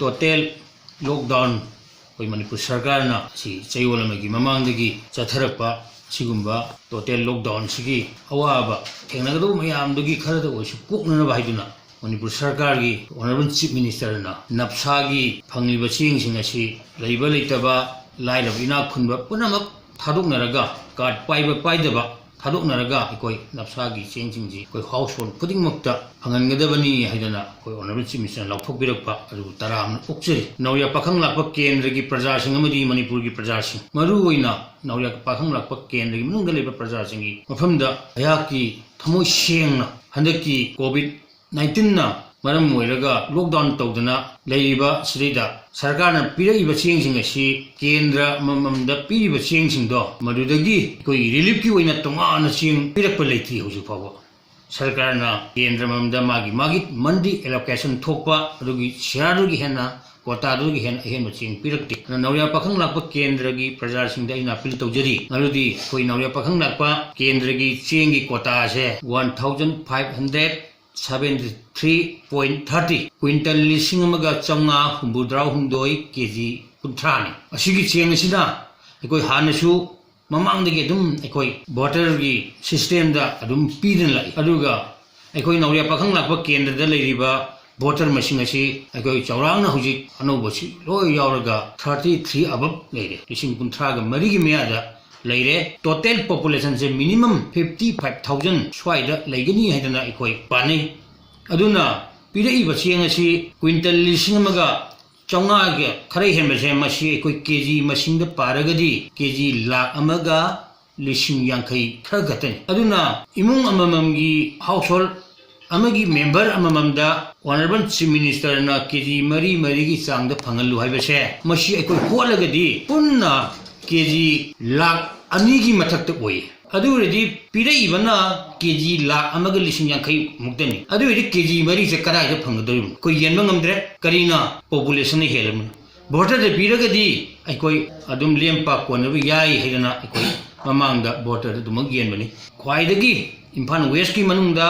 total lockdown koi manipur sarkar na si chayol amagi mamang dagi chatharakpa sigumba total lockdown sigi awaba thengnagadu mayam dagi kharada oisu koknana baiduna manipur sarkar gi honorable chief minister na napsa gi phangliba ching sing asi leiba leitaba lairab ina khunba punamak thadoknaraga card paiba paidaba thadoknaraga ikoi napsa gi ching sing ji koi household pudingmakta phangangadabani haidana koi honorable chief minister laukthokbirakpa adu taram okchiri nauya pakhang lakpa kendra gi praja sing amadi manipur gi praja sing maru oina nauya pakhang lakpa kendra gi munungda leba praja sing gi mafamda ayaki thamoi sengna handaki covid 19 na maram moiraga lockdown tawdana leiba srida sarkarna piraiba chenging asi kendra mamamda piriba chenging do madudagi koi relief ki oina tongana cheng pirakpa leiti hoju pawa sarkarna kendra mamda magi mandi allocation thokpa adugi share gi hena kota adugi hen cheng pirakti nauya pakhang lakpa kendra gi praja singda ina appeal tawjari adudi koi nauya pakhang lakpa kendra gi cheng gi kota ase 1573.30 quintal लिसिंग अमगा चंगा हुंबुद्राव हुंदोई KG कुंथ्रानी असिगी Cheng सिना एकोई हानसु ममांगदगी अदुम एकोई voter गी system दा अदुम पीदन लाई अदुगा एकोई नौरिया पाखंग लाकपा केंद्र दा लेरिबा voter मसिंग असि एकोई चौरांगना हुजिक अनौबसि लोय यावरगा 33 अबब लेरे लिसिंग कुंथ्रागा मरिगी मेयादा लेरे total population से minimum 55,000 स्वाइदा लेगनी हैदना एकोई पानी अदुना पिरईबा चेंग असि क्विंटल लिसिंग अमगा चौंगा गे खरै हेमबसे मसि एकोई केजी मसिंग पारगदी केजी लाख अमगा लिसिंग यांखै खरगतन अदुना इमुंग अमममगी हाउसहोल्ड अमगी मेंबर अमममदा ऑनरेबल चीफ मिनिस्टर ना केजी मरी की चांगदा फंगलु हाइबसे मसि एकोई होलगदी पुन्ना केजी लाख अनिगी मथक्त ओय अदुरदी पिरईबना केजी लाख अमग लिसिंग यांखै मुक्तनी अदुरदी केजी मरी से कराय से फंगदरिम कोई येनबा ngamdre करीना पॉपुलेशन हेलम वोटर दे पिरगदी अकोई अदुम लेमपा कोनबि याई हेदना अकोई ममांगदा वोटर दुम येनबनी ख्वाइदगी इम्फाल वेस्ट की मनुंगदा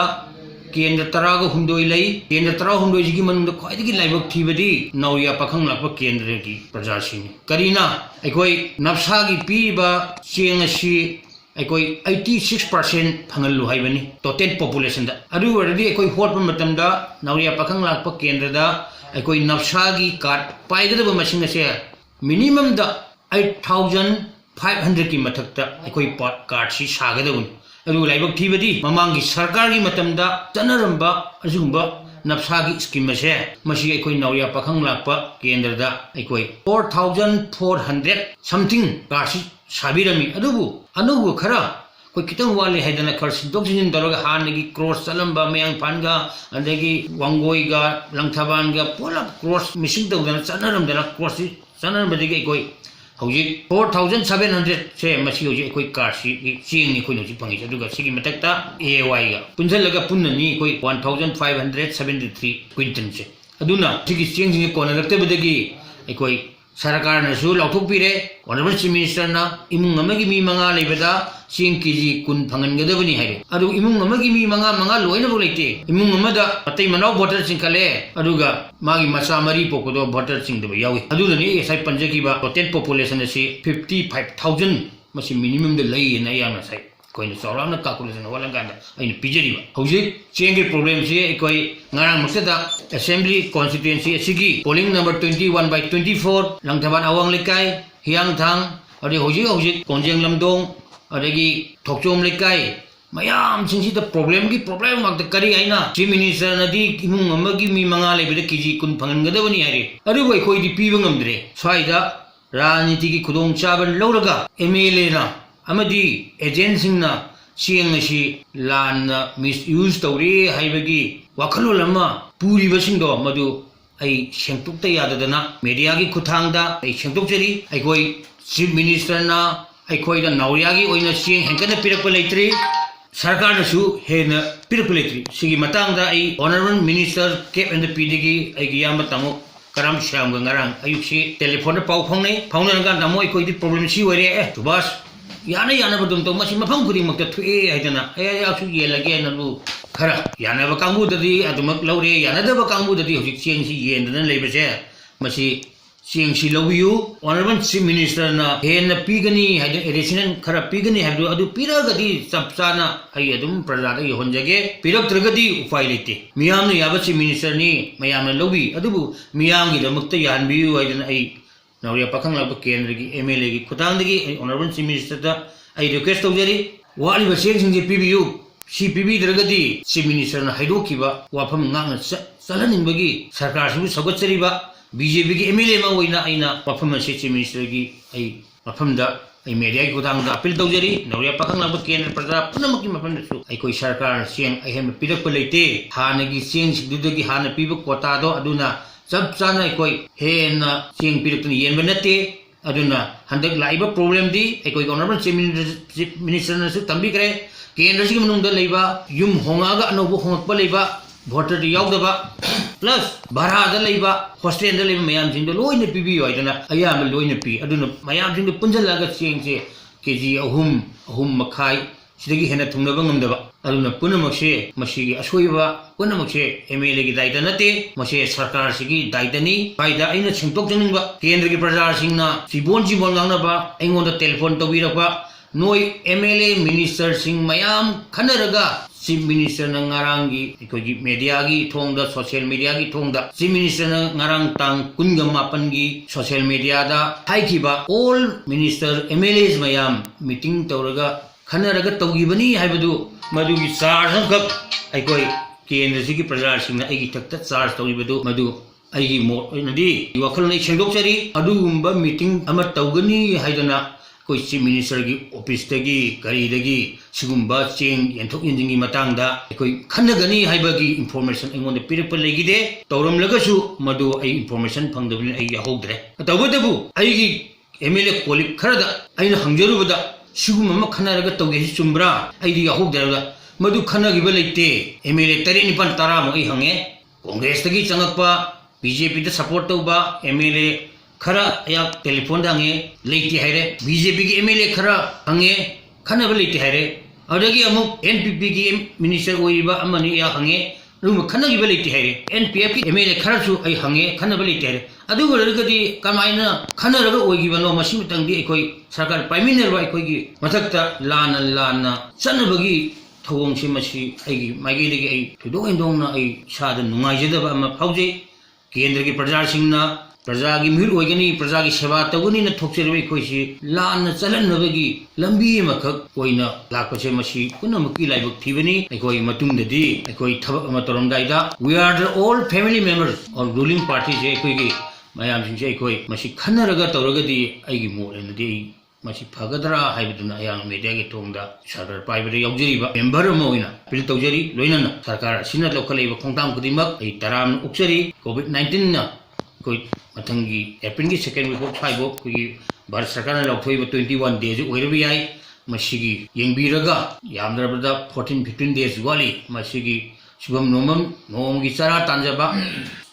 केंद्र तराग हुंदोई लई केंद्र तरा हुंदोई जी मनुंगदा ख्वाइदगी लाइबक थीबदी नौया पाखंग लाप केंद्र की प्रजासिंग करीना अकोई नफसा की पीबा चेंगसी अकोई 86% फंगलु हाइबनी टोटल पॉपुलेशन दा अदु वरदी अकोई होटप मतमदा नौरिया पाखंग लाप केंद्र दा अकोई नफसा की कार्ड पाइगदब मसिंग से मिनिमम दा 8500 की मथकता अकोई कार्ड सी सागदबन अदु लाइबक थीबदी ममांगी सरकार की मतमदा चनरंबा अजुंबा नफसा की स्कीम से मसी अकोई नौरिया पाखंग लाप केंद्र दा अकोई 4400 समथिंग कार्ड सी साबिरमी अदुबु अनुबु खरा कोई कितन वाले हैदना खर सिंदोक सिन दरगा हानगी क्रॉस चलंबा मयांग पानगा अदगी वांगोईगा लंगथाबानगा पोला क्रॉस मिसिंग तौदना चनरमदना क्रॉस चनरम बदिगे कोई हौजी 4700 से मसी हौजी कोई कारसी चेंग कोई हौजी पंगी अदुगा सिगी मतकता एवाई गा पुंजलगा पुन्ननी कोई 1573 क्विंटल से अदुना सिगी चेंग सिंग कोना रक्ते बदगी कोई सरकार नसु लौथोकपिरे ऑनरेबल चीफ मिनिस्टर ना इमुंग अमगी मी मंगा लेबदा चेंग केजी कुन फंगनगदबनी हाइरे अदु इमुंग अमगी मी मंगा लोइनबो लेते इमुंग अमदा पतै मनाव वोटर चिंकले अदुगा मागी मसा मरी पोकोदो वोटर चिंगदबो यावी अदुननी एसआई पंजकीबा टोटल पॉपुलेशन से 55,000 मसी मिनिमम दे लई ना याना साइ कोइन चौरांगना कैलकुलेशन वालंगांदा आइन पिजरीबा हौजे चेंग के प्रॉब्लम से कोई ngarang मक्सदा असेंबली कॉन्स्टिट्यूएंसी असिगी पोलिंग नंबर 21/24 लंगथाबान अवांग लेकाई हियांगथांग अदे हौजे कोंजेंग लमदोंग अदगी थोकचोम लेकाई मयाम सिंसिद प्रॉब्लम माक करी आइना चीफ मिनिस्टर नदी इमुंग अमगी मी मंगा लेबे केजी कुन फंगनगदबनी हाइरे अदु वै खोइदि पीबा ngamdre स्वाइदा राजनीति की खुदोंग चाबन लौरगा एमएलए ना अमदी एजेंट सिंगना चेंग असि लाना मिस यूज तौरे हाइबगी वाखलोल अमा पुरिबसिंदो मदु आई सेंतुक्ता याददना मीडिया की खुथांगदा आई सेंतुक्चरी आइकोई चीफ मिनिस्टर ना आइकोइदा नौरिया की ओइना चेंग हेंकना पिरकप लेत्रि सरकार नसु हेना पिरकप लेत्रि सिगी मतंगदा आई ऑनरेबल मिनिस्टर केप एंड पीडीगी आइगी यामा तंगो करम श्याम गंगारंग अयुक्सी टेलीफोन पाउ फाउनगा नमो आइकोइदि प्रॉब्लम सी ओरे सुभाष याना बदुम तो मसी मफम खुदी मक्ता थुए हाइदना यासु येलगे नलु खरा याना बकांगु ददी अदुमक लौरे याना दब कांगु ददी हुजिक Cheng C येंदना लेबसे masi cheng si lobiu honorable chief minister na hen na pigani ha additional khara pigani ha adu pira gadi sapsana ai adum praja da honjage pirak tragadi upai lete miyam na yaba chief minister ni mayam na lobi adubu miyam gi damukta yan biu ai dan ai nauria pakhang la kendra gi mla gi khutang gi honorable chief minister da ai request tawjari wali ba cheng sing PBU CPB dragadi chief minister na haido kiba wafam ngang salanin bagi sarkar su sagotsari ba BJP ki MLA ma woina aina wafam chief minister gi ai wafam da ai media gi khutang da appeal tawjari nauria pakhang la ba kendra praja punamaki mafam su ai koi sarkar siang ai hem pirak palete hana gi siang sidudagi hana piba kota do aduna sab chana koi he na siang pirak ni yen banate aduna handak laiba problem di koi honorable chief minister na su tambi kare kendra sigi manung da leiba yum honga ga no bo hong pa leiba voter di yaw da ba plus bara da leiba hostel da leiba mayam jing da loina pibi yoi dana ayam loina pi aduna mayam jing da punjala ga cheng che kg ahum makhai sidagi hena thungna ba ngam da ba aduna punamak se masigi asoiba punamak se MLA gi daida nate mase sarkar sigi daida ni paida aina chingtok jang ba kendra gi praja singna sibon ngangna ba engon da telephone to bira ba noi MLA minister sing mayam khanaraga chief minister na ngarangi ikogi media gi thongda social media gi thongda chief minister na ngarang tang kunga mapan gi social media da haikiba all minister MLAs mayam meeting tawraga khanaraga tawgibani haibadu madugi charge gak aikoi kendra sigi praja singna agi takta charge tawibadu madu aigi mo nadi wakhal nei sengdok chari adugumba meeting ama tawgani haidana koi chief minister gi office tagi gari dagi sigumba cheng yenthok yinjingi matangda koi khanagani haibagi information engon de piripal legide tawram lagasu madu ai information phangdabni ai yahodre tawbadabu aigi MLA kolip kharada aina hangjarubada siguma ma khanaraga tawge chumbra aidi yahodra madu khanagiba leite MLA 39 tara mo ai hange congress tagi changakpa BJP da support tawba MLA khara yak telephone dange leiti haire BJP ki MLA khara hange khana ba leiti haire adagi amuk NPP ki minister oiba amani ya hange rum khana gi ba leiti haire NPF ki MLA khara su ai hange khana ba leiti haire adu goragadi kamaina khana raga oigi bano masim tangdi ekoi sarkar prime minister ba ekoi gi mathakta lana sanabagi thawong se masi ai magi legi ai thudong na ai sada nungai jeda ba ma phauje kendra gi praja singna प्रजा की मिल होगनी प्रजा की सेवा तगनी न थोक्चरबे कोइसी लान चलनबगी लंबी मखक कोइना लाकपसे मसी पुनमकी लाइबक थिबनी अखोइ मतुंगददी अखोइ थबक अमा तोरमदाइदा we are the all family members और रूलिंग पार्टी जे कोइगी मयाम सिंसे अखोइ मसी खनरगा तोरगदी आइगी मोरेनदी मसी फगदरा हाइबदुना अयाम मीडिया के थोंगदा सरकार पाइबदे यौजरीबा मेंबर मोइना पिल तौजरी लोइनना सरकार सिना लोकलेबा खोंताम कुदिमक आई तराम उक्सरी कोविड 19 ना कोई मथंगी एप्रिल की सेकेंड वीक ऑफ 5 कोई भारत सरकार ने लौथोइबा 21 डेज ओइरबि याई मसिगी येंबिरगा यामद्रबदा 14-15 डेज वाली मसिगी शुभम नोमगी चरा तांजबा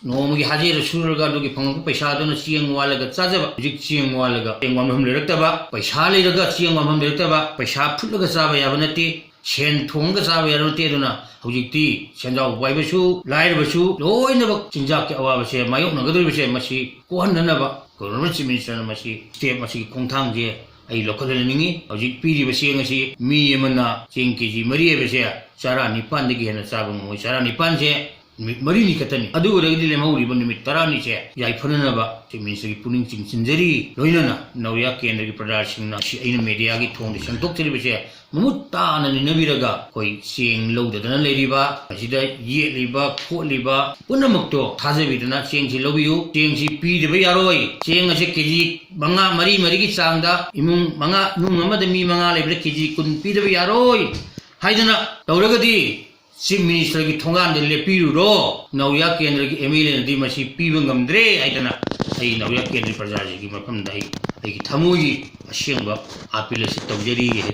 नोमगी हाजिर सुरगा दुगी फंगको पैसा दोन चियंग वालगा चाजबा जिक चियंग वालगा एंगम हम लेरक्तबा पैसा लेरगा चियंग हम लेरक्तबा पैसा फुटलगा चाबा याबनति सेन थोंगा चाबा यारनति दुना हौजिकती सेंजाव वाइबसु लाइरबसु लोइनबक चिंजाक के अवाबसे मायोक नगदरबसे मसी कोहननबा गवर्नमेंट चिफ मिनिस्टर मसी स्टेप मसी खोंथांग जे ai local ningi hojik piri basi ngasi mi yemana ching kg mari base chara nipan digi hena sabang mo chara nipan je mari ni katani adu regi le mauri bon mi tarani che yai phunana ba chief minister ki puning ching chinjari loinana nauya kendra ki pradar singna si aina media ki thong de santok chiri base mumutta na ni nabiraga koi sing lowda dana leriba asida ye liba kho liba punamakto thajabidana ching si lobiu ching si pi de ba yaroi ching ase kg manga mari ki changda imung manga nung amada mi manga lebre kg kun pi de ba yaroi haidana tawragadi chief minister की थोंगान दे लेपिरुरो नौया केंद्र की MLA नदी मसी पीबंगमद्रे आइतना आई नौया केंद्र प्रजा जी की मफम दई आई की थमुगी अशेंबा appeal से तवजरी